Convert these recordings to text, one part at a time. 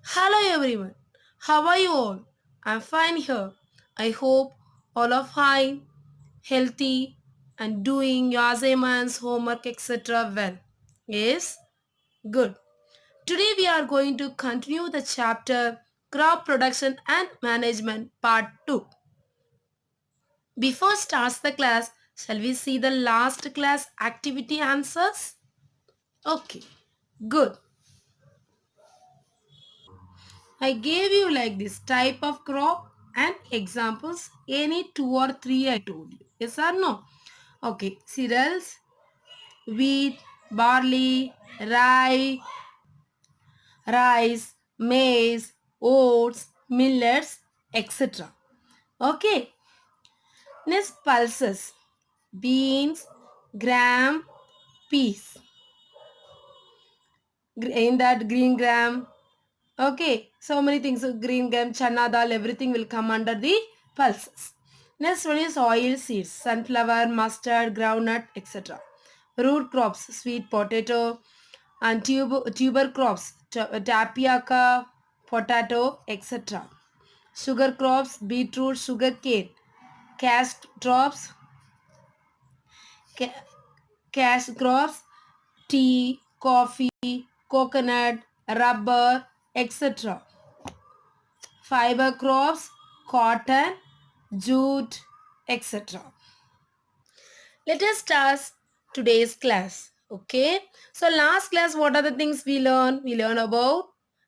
Hello everyone. How are you all? I'm fine here. I hope all are fine, healthy, and doing your assignments, homework, etc. well. Yes? Good. Today we are going to continue the chapter Crop Production and Management Part 2. Before starts the class, shall we see the last class activity answers? Okay. Good. I gave you like this type of crop and examples. Any two or three I told you. Yes or no? Okay. Cereals, wheat, barley, rice, maize, oats, millets, etc. Okay. Next pulses. Beans, gram, peas. In that green gram. Okay, so many things. So green gram, chana dal, everything will come under the pulses. Next one is oil seeds, sunflower, mustard, groundnut, etc. Root crops, sweet potato, and tuber crops, tapioca, potato, etc. Sugar crops, beetroot, sugar cane, cash crops, ca- cash crops, tea, coffee, coconut, rubber, etc. Fiber crops, cotton, jute, etc. Let us start today's class. Okay. So last class, what are the things we learned? We learned about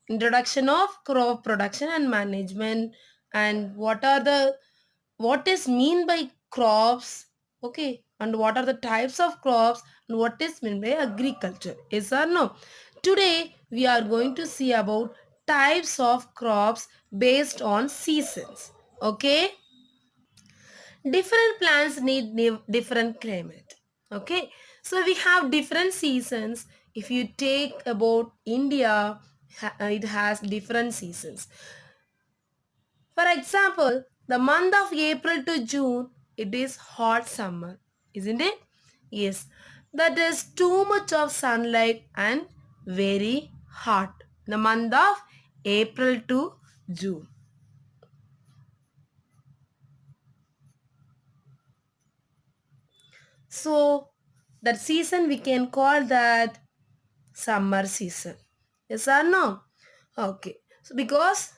introduction of crop production and management, and what is mean by crops. Okay. And what are the types of crops and what is meant by agriculture. Yes or no? Today we are going to see about types of crops based on seasons. Okay. Different plants need different climate. Okay. So we have different seasons. If you take about India, it has different seasons. For example, the month of April to June, it is hot summer, isn't it? Yes, that is too much of sunlight and very hot. The month of April to June. So that season we can call that summer season. Yes or no? Okay. So because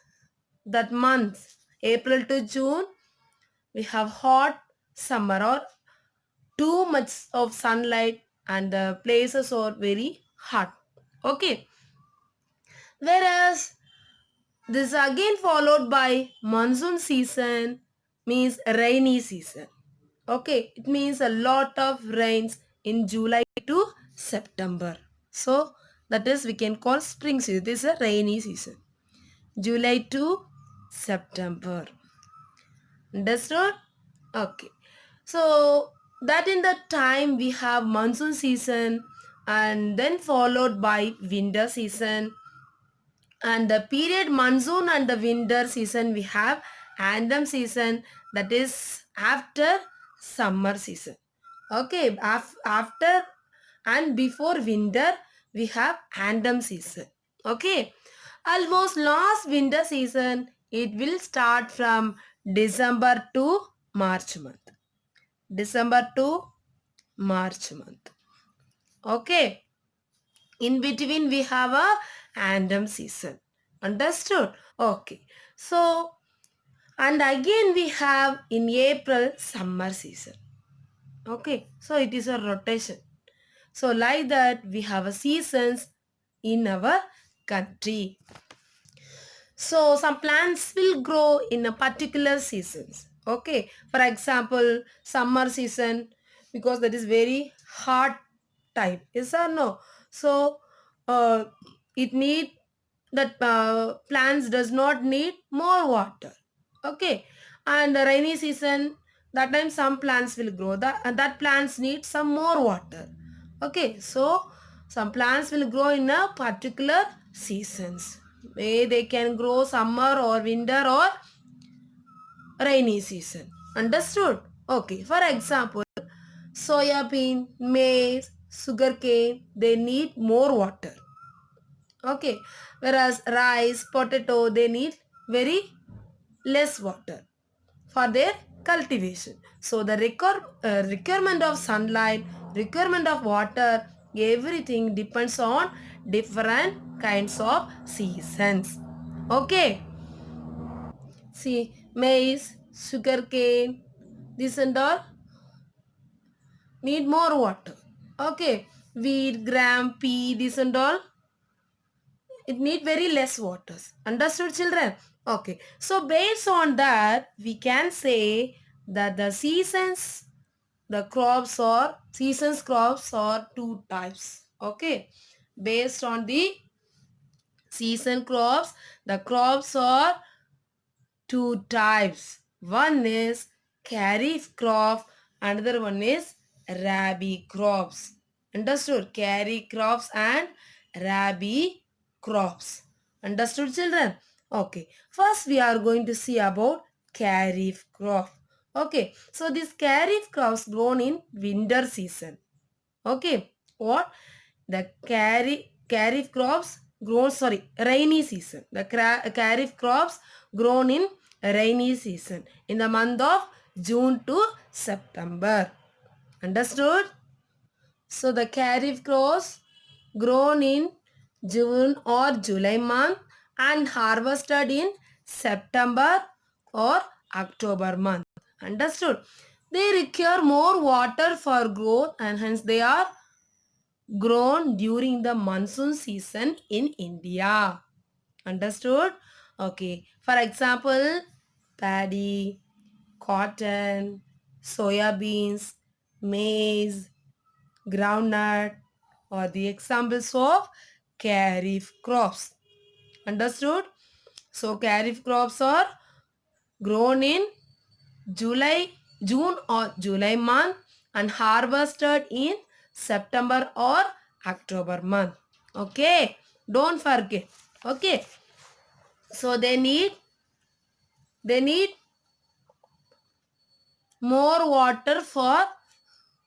that month, April to June, we have hot summer or too much of sunlight and the places are very hot. Okay. Whereas this again followed by monsoon season means rainy season. Okay. It means a lot of rains in July to September. So that is we can call spring season. This is a rainy season. July to September. Understood? Okay. So that in the time we have monsoon season and then followed by winter season, and the period monsoon and the winter season we have autumn season, that is after summer season. Okay, after and before winter we have autumn season. Okay, almost last winter season it will start from December to March month. December to March month. Okay. In between we have a autumn season. Understood? Okay. So, and again we have in April summer season. Okay. So it is a rotation. So like that we have a seasons in our country. So some plants will grow in a particular seasons. Okay. For example, summer season because that is very hot type. Yes or no? So uh, it need that plants does not need more water. Okay. And the rainy season, that time some plants will grow. That plants need some more water. Okay. So some plants will grow in a particular seasons. They can grow summer or winter or rainy season. Understood? Okay. For example, soya bean, maize, sugarcane, they need more water. Okay, whereas rice, potato, they need very less water for their cultivation. So the requirement of sunlight, requirement of water, everything depends on different kinds of seasons. Okay, see maize, sugarcane, this and all need more water. Okay, wheat, gram, pea, this and all it need very less waters. Understood, children? Okay, so based on that we can say that the seasons crops are two types. Okay, based on the season crops, the crops are two types. One is kharif crop, another one is rabi crops. Understood? Kharif crops and rabi crops. Understood, children? Okay. First, we are going to see about kharif crop. Okay. So, this kharif crops grown in winter season. Okay. What? The kharif crops grown, sorry, rainy season. The kharif crops grown in rainy season in the month of June to September. Understood? So the kharif crops grown in June or July month and harvested in September or October month. Understood? They require more water for growth and hence they are grown during the monsoon season in India. Understood? Okay. For example, paddy, cotton, soya beans, maize, groundnut are the examples of kharif crops. Understood? So kharif crops are grown in July, June or July month and harvested in September or October month. Okay, don't forget. Okay, so they need more water for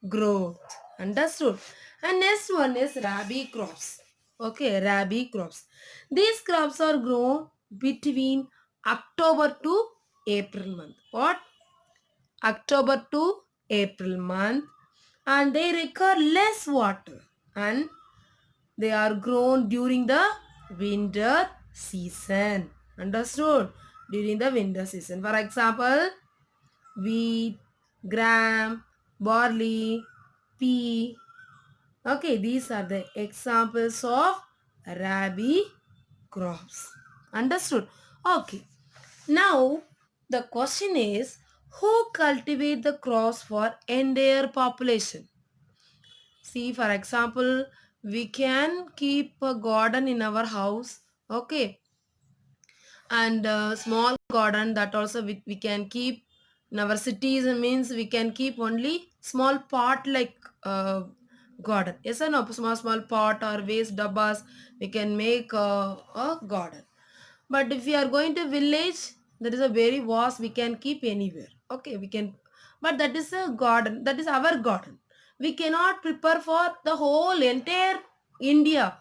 growth. Understood? And next one is rabi crops. Okay, rabi crops. These crops are grown between October to April month. What? October to April month, and they require less water and they are grown during the winter season. Understood? During the winter season. For example, wheat, gram, barley, pea. Okay, these are the examples of rabi crops. Understood? Okay. Now, the question is, who cultivate the crops for entire population? See, for example, we can keep a garden in our house, okay, and a small garden that also we can keep in our cities. Means we can keep only small pot like garden. Yes or no? Small pot or waste dabbas, we can make a garden. But if we are going to village, that is a very vast, we can keep anywhere. Okay, we can, but that is a garden, that is our garden. We cannot prepare for the whole entire India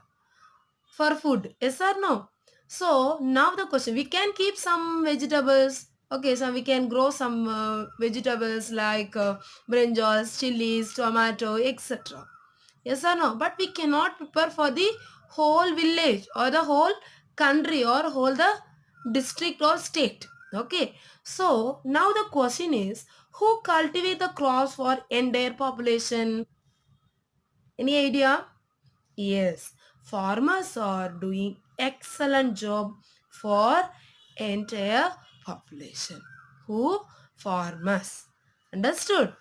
for food. Yes or no? So now the question, we can keep some vegetables. Okay, so we can grow some vegetables like brinjals, chilies, tomato, etc. Yes or no? But we cannot prepare for the whole village or the whole country or whole the district or state. Okay. So now the question is, who cultivate the crops for entire population? Any idea? Yes. Farmers are doing excellent job for entire population. Who? Farmers. Understood?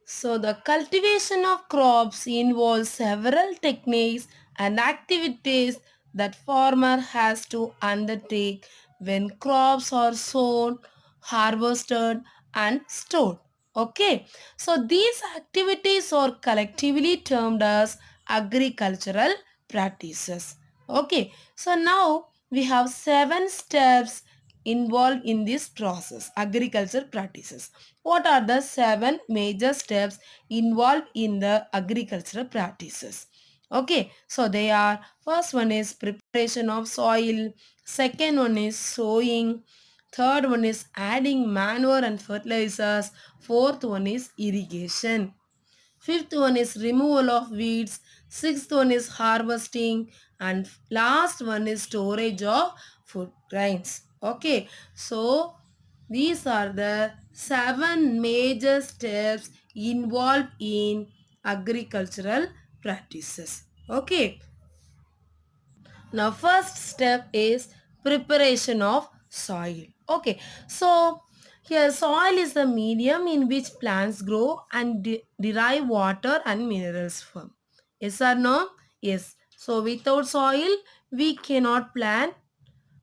So the cultivation of crops involves several techniques and activities that farmer has to undertake when crops are sown, harvested and stored. Okay, so these activities are collectively termed as agricultural practices. Okay, so now we have 7 steps involved in this process, agriculture practices. What are the 7 major steps involved in the agricultural practices? Okay, so they are first one is preparation of soil, second one is sowing, third one is adding manure and fertilizers, fourth one is irrigation. Fifth one is removal of weeds. Sixth one is harvesting. And last one is storage of food grains. Okay. So these are the seven major steps involved in agricultural practices. Okay. Now first step is preparation of soil. Okay. So here soil is the medium in which plants grow and derive water and minerals from. Yes or no? Yes. So without soil we cannot plant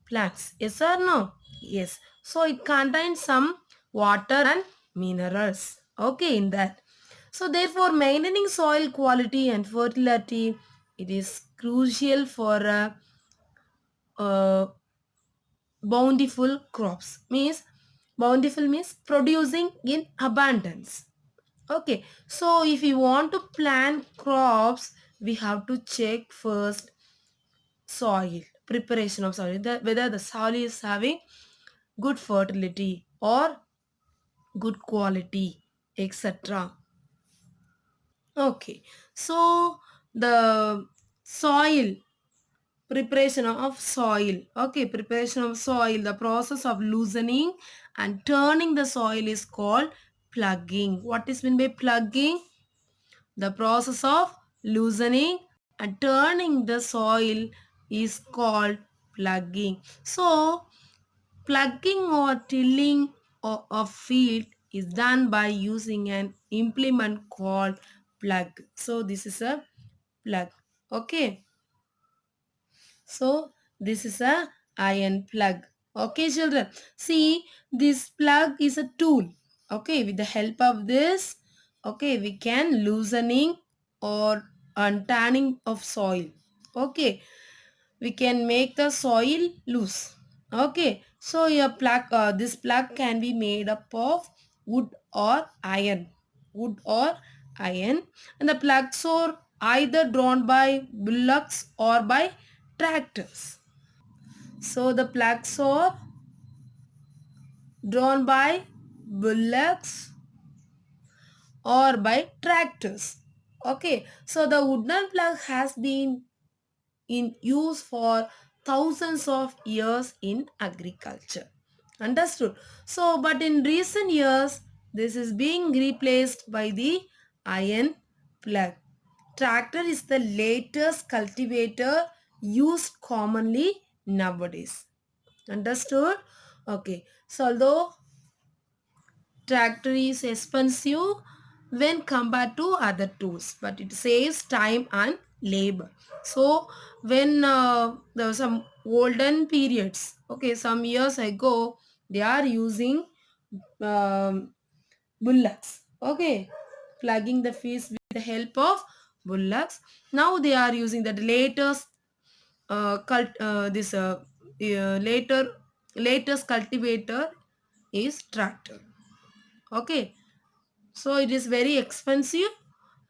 plants. Yes or no? Yes. So it contains some water and minerals. Okay, in that. So therefore maintaining soil quality and fertility, it is crucial for uh, bountiful crops. Means bountiful means producing in abundance. Okay, so if you want to plant crops, we have to check first soil, preparation of soil, whether the soil is having good fertility or good quality, etc. Okay, so the soil, preparation of soil. Okay, preparation of soil, the process of loosening and turning the soil is called plugging. What is meant by plugging? The process of loosening and turning the soil is called plugging. So plugging or tilling of field is done by using an implement called plug. So this is a plug. Okay. So this is a iron plug. Okay, children. See, this plug is a tool. Okay, with the help of this, okay, we can loosening or untanning of soil. Okay, we can make the soil loose. Okay, so this plug can be made up of wood or iron. Wood or iron, and the plugs are either drawn by bullocks or by tractors. So the plugs are drawn by bullocks or by tractors. Okay, so the wooden plug has been in use for thousands of years in agriculture. Understood? So, but in recent years, this is being replaced by the iron plug. Tractor is the latest cultivator used commonly nowadays. Understood? Okay. So, although tractor is expensive when compared to other tools, but it saves time and labor. So when there were some olden periods, okay, some years ago, they are using um, bullocks, okay, plugging the fish with the help of bullocks. Now they are using the latest this later latest cultivator is tractor. Okay, so it is very expensive,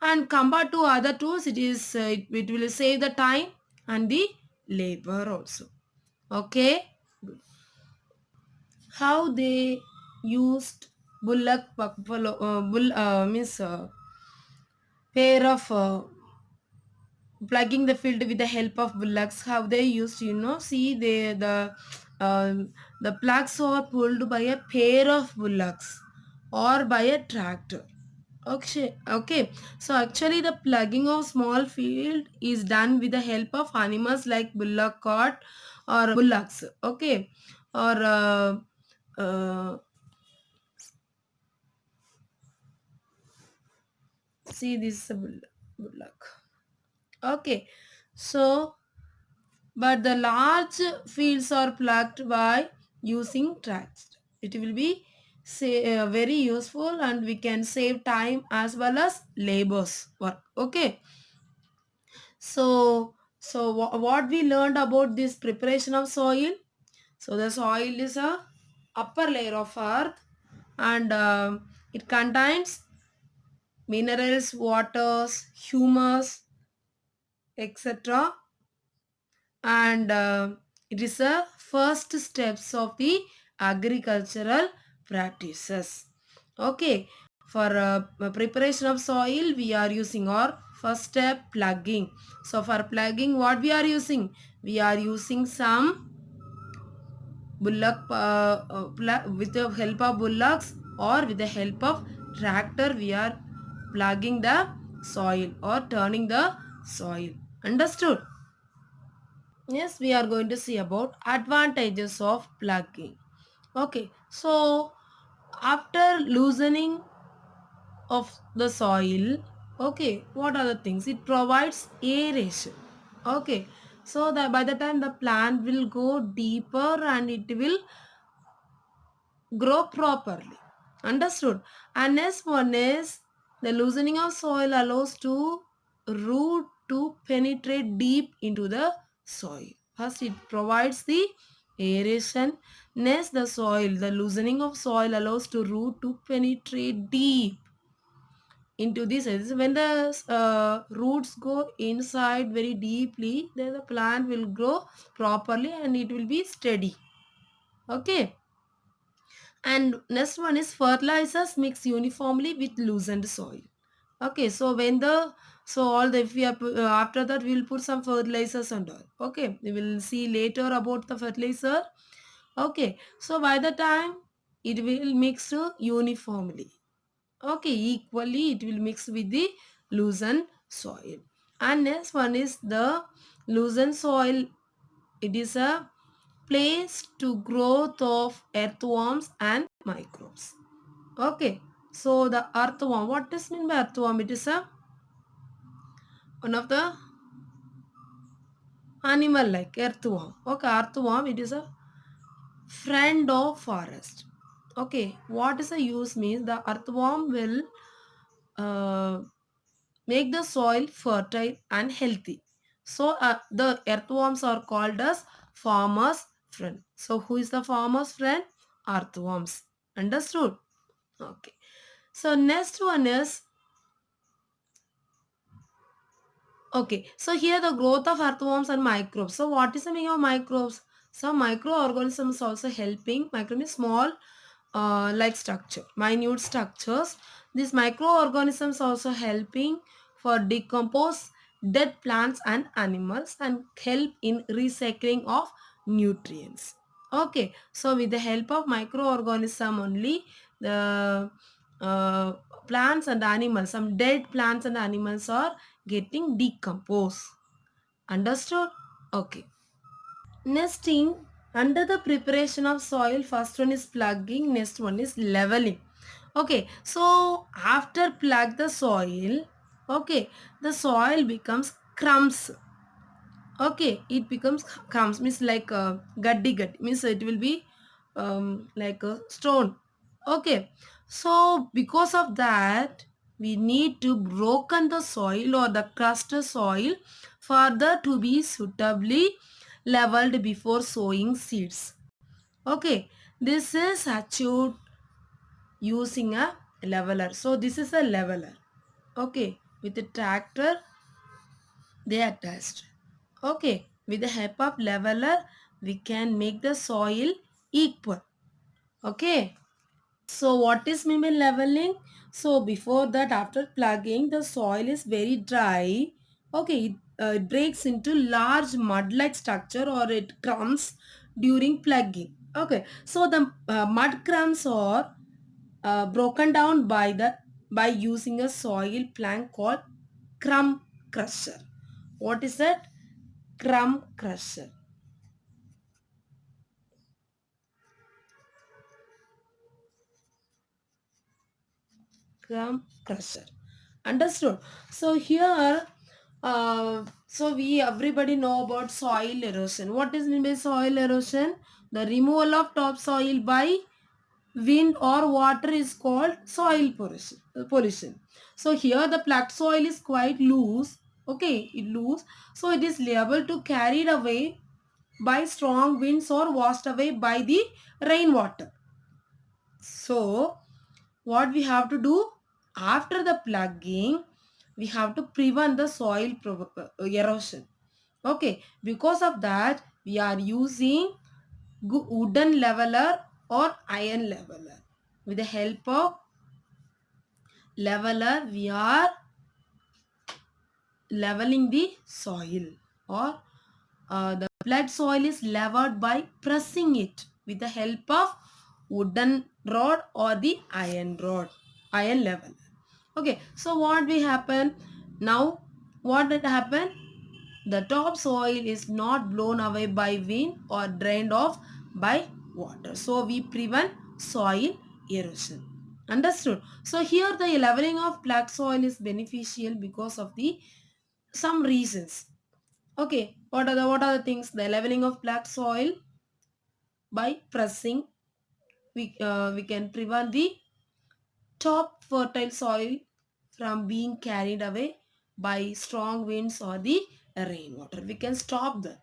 and compared to other tools it will save the time and the labor also. Okay, how they used bullock buffalo bull means pair of plugging the field with the help of bullocks. How they used, see, the plugs are pulled by a pair of bullocks or by a tractor. Okay, okay. So actually the plugging of small field is done with the help of animals like bullock cart or bullocks. Okay, or see, this is a bullock. Okay, so but the large fields are plugged by using tracks. It will be very useful, and we can save time as well as labors work. Okay, so what we learned about this preparation of soil? So the soil is a upper layer of earth, and it contains minerals, waters, humus, etc. And it is a first steps of the agricultural practices. Okay, for preparation of soil we are using our first step plugging. So for plugging what we are using some bullock with the help of bullocks or with the help of tractor we are plugging the soil or turning the soil. Understood? Yes, we are going to see about advantages of plugging. Okay, so after loosening of the soil, okay, what are the things? It provides aeration. Okay, so that by the time the plant will go deeper and it will grow properly. Understood? And next one is the loosening of soil allows to root to penetrate deep into the soil. First, it provides the aeration. Next, the loosening of soil allows to root to penetrate deep into the soil. When the roots go inside very deeply, then the plant will grow properly and it will be steady. Okay. And next one is fertilizers mix uniformly with loosened soil. Okay, so when the so all the if we are after that we will put some fertilizers and all. Okay, we will see later about the fertilizer. Okay, so by the time it will mix uniformly. Okay, equally it will mix with the loosened soil. And next one is the loosened soil. It is a place to growth of earthworms and microbes. Okay, so the earthworm, what does mean by earthworm? It is a one of the animal like earthworm. Okay, earthworm, it is a friend of forest. Okay, what is the use means the earthworm will uh, make the soil fertile and healthy. So the earthworms are called as farmer's friend. So who is the farmer's friend? Earthworms. Understood? Okay. So next one is okay. So here the growth of earthworms and microbes. So what is the meaning of microbes? So microorganisms also helping. Micro means small like structure, minute structures. These microorganisms also helping for decompose dead plants and animals and help in recycling of nutrients. Okay, so with the help of microorganism only the uh, plants and animals, some dead plants and animals are getting decomposed. Understood? Okay. Nesting under the preparation of soil, first one is plugging, next one is leveling. Okay, so after plug the soil, okay, the soil becomes crumbs. Okay, it becomes crumbs means like gaddi gaddi means it will be like a stone. Okay, so because of that we need to broken the soil or the crushed soil further to be suitably leveled before sowing seeds. Okay, this is achieved using a leveler. So this is a leveler. Okay, with the tractor they attached. Okay, with the help of leveler we can make the soil equal. Okay, so what is mean by leveling? So before that, after plugging, the soil is very dry. Okay, it breaks into large mud-like structure or it crumbs during plugging. Okay, so the mud crumbs are broken down by using a soil plank called crumb crusher. What is that? Crumb crusher. Crumb crusher. Understood? So here, so we everybody know about soil erosion. What is mean by soil erosion? The removal of topsoil by wind or water is called soil pollution. Pollution. So here the plucked soil is quite loose. Okay, it loose. So it is liable to carried away by strong winds or washed away by the rainwater. So what we have to do after the plugging, we have to prevent the soil erosion. Okay, because of that, we are using wooden leveler or iron leveler. With the help of leveler, we are leveling the soil, or the blood soil is leveled by pressing it with the help of wooden rod or the iron level. Okay, so what will happen now? What did happen? The topsoil is not blown away by wind or drained off by water. So we prevent soil erosion. Understood? So here the leveling of black soil is beneficial because of the some reasons. Okay, what are the things? The leveling of black soil, by pressing, we can prevent the top fertile soil from being carried away by strong winds or the rainwater. We can stop that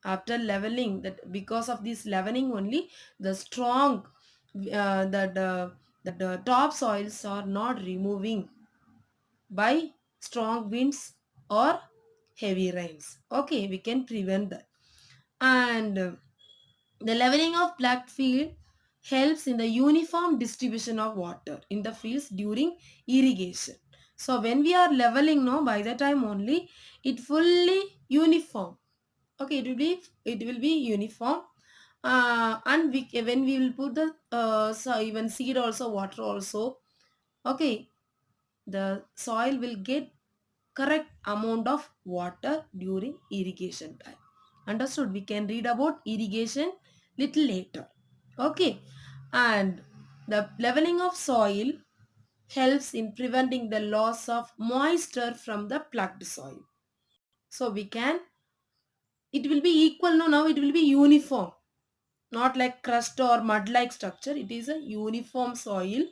after leveling, that because of this leveling only the strong the top soils are not removing by strong winds or heavy rains. Okay, we can prevent that. And the leveling of black field helps in the uniform distribution of water in the fields during irrigation. So when we are leveling, no, by the time only it fully uniform. Okay, it will be uniform. And when we will put the so even seed also, water also, okay, the soil will get correct amount of water during irrigation time. Understood? We can read about irrigation little later. Okay. And the leveling of soil helps in preventing the loss of moisture from the plugged soil. So we can, it will be equal, no, now it will be uniform, not like crust or mud like structure. It is a uniform soil.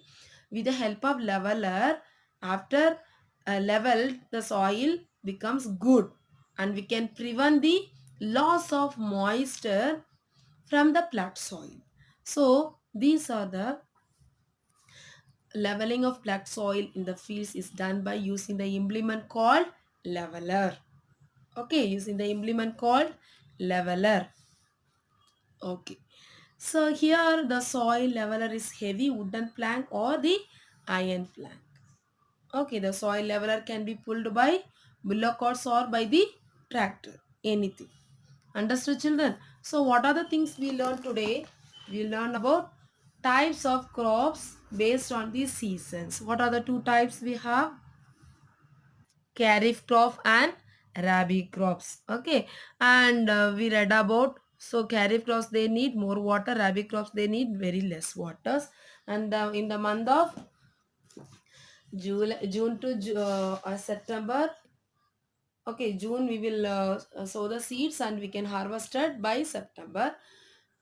With the help of leveler, after leveled, the soil becomes good, and we can prevent the loss of moisture from the flat soil. So these are the leveling of black soil in the fields is done by using the implement called leveler. Okay, using the implement called leveler. Okay. So here the soil leveler is heavy wooden plank or the iron plank. Okay, the soil leveler can be pulled by bullock carts or by the tractor. Anything. Understood, children? So what are the things we learned today? We learned about types of crops based on the seasons. What are the two types we have? Kharif crop and rabi crops. Okay, and we read about, so kharif crops they need more water, rabi crops they need very less waters. And in the month of June to September, okay, June we will sow the seeds and we can harvest it by September.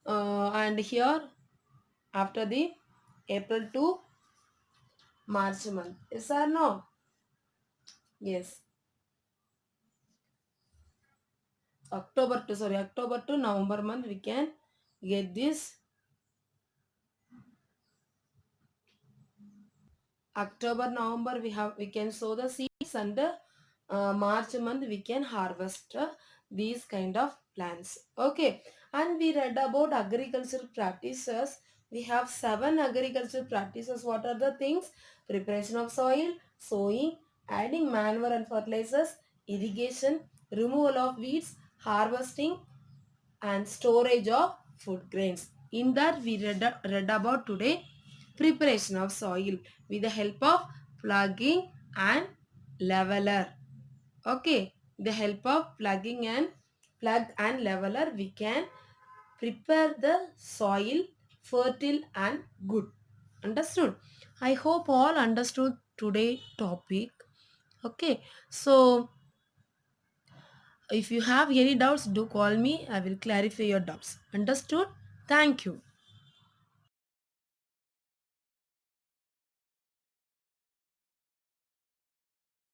And here after the April to March month, yes or no? Yes. October to November month we can get this. October, November we can sow the seeds, and March month we can harvest these kind of plants. Okay, and we read about agricultural practices. We have 7 agricultural practices. What are the things? Preparation of soil, sowing, adding manure and fertilizers, irrigation, removal of weeds, harvesting, and storage of food grains. In that we read about today preparation of soil with the help of plugging and leveler. Okay, the help of plugging and plug and leveler we can prepare the soil fertile and good. Understood? I hope all understood today topic. Okay, so if you have any doubts, do call me. I will clarify your doubts. Understood? Thank you.